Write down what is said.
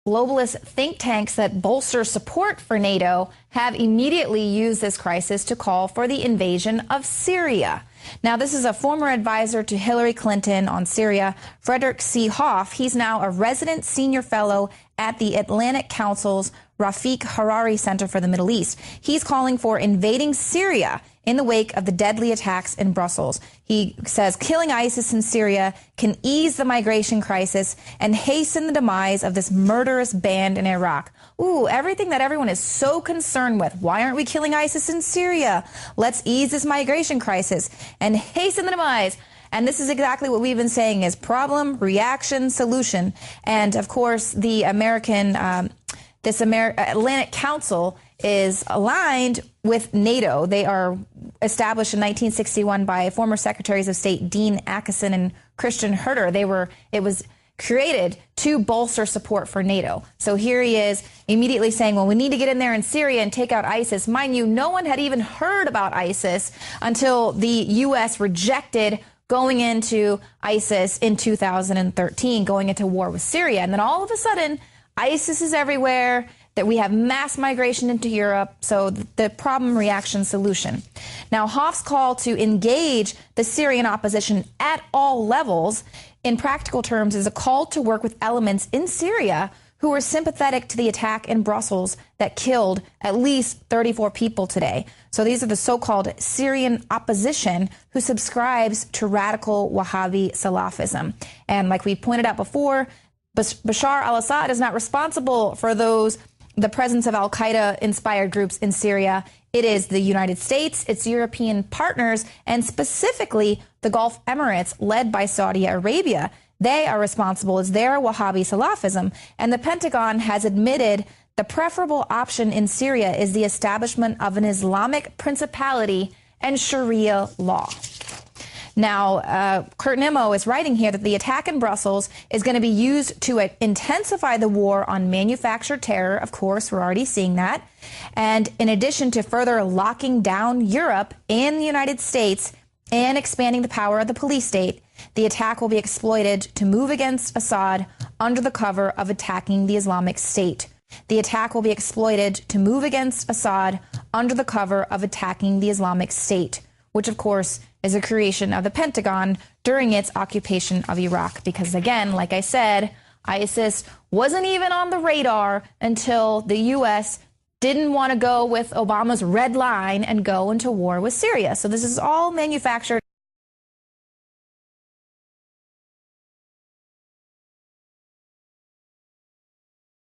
Globalist think tanks that bolster support for NATO have immediately used this crisis to call for the invasion of Syria. Now, this is a former advisor to Hillary Clinton on Syria, Frederick C. Hoff. He's now a resident senior fellow at the Atlantic Council's Rafik Hariri Center for the Middle East. He's calling for invading Syria in the wake of the deadly attacks in Brussels. He says killing ISIS in Syria can ease the migration crisis and hasten the demise of this murderous band in Iraq. Ooh, everything that everyone is so concerned with. Why aren't we killing ISIS in Syria? Let's ease this migration crisis and hasten the demise. And this is exactly what we've been saying is problem, reaction, solution. And of course, the Atlantic Council is aligned with NATO. They are established in 1961 by former Secretaries of State Dean Acheson and Christian Herter. It was created to bolster support for NATO. So here he is immediately saying, well, we need to get in there in Syria and take out ISIS. Mind you, no one had even heard about ISIS until the U.S. rejected going into ISIS in 2013, going into war with Syria. And then all of a sudden, ISIS is everywhere, that we have mass migration into Europe, so the problem, reaction, solution. Now, Hoff's call to engage the Syrian opposition at all levels, in practical terms, is a call to work with elements in Syria who are sympathetic to the attack in Brussels that killed at least 34 people today. So these are the so-called Syrian opposition who subscribes to radical Wahhabi Salafism. And like we pointed out before, Bashar al-Assad is not responsible for the presence of al-Qaeda inspired groups in Syria. It is the United States, its European partners, and specifically the Gulf Emirates led by Saudi Arabia. They are responsible. It's their Wahhabi Salafism. And the Pentagon has admitted the preferable option in Syria is the establishment of an Islamic principality and Sharia law. Now, Kurt Nimmo is writing here that the attack in Brussels is going to be used to intensify the war on manufactured terror. Of course, we're already seeing that. And in addition to further locking down Europe and the United States and expanding the power of the police state, the attack will be exploited to move against Assad under the cover of attacking the Islamic State. The attack will be exploited to move against Assad under the cover of attacking the Islamic State, which, of course, is a creation of the Pentagon during its occupation of Iraq. Because, again, like I said, ISIS wasn't even on the radar until the U.S. didn't want to go with Obama's red line and go into war with Syria. So this is all manufactured.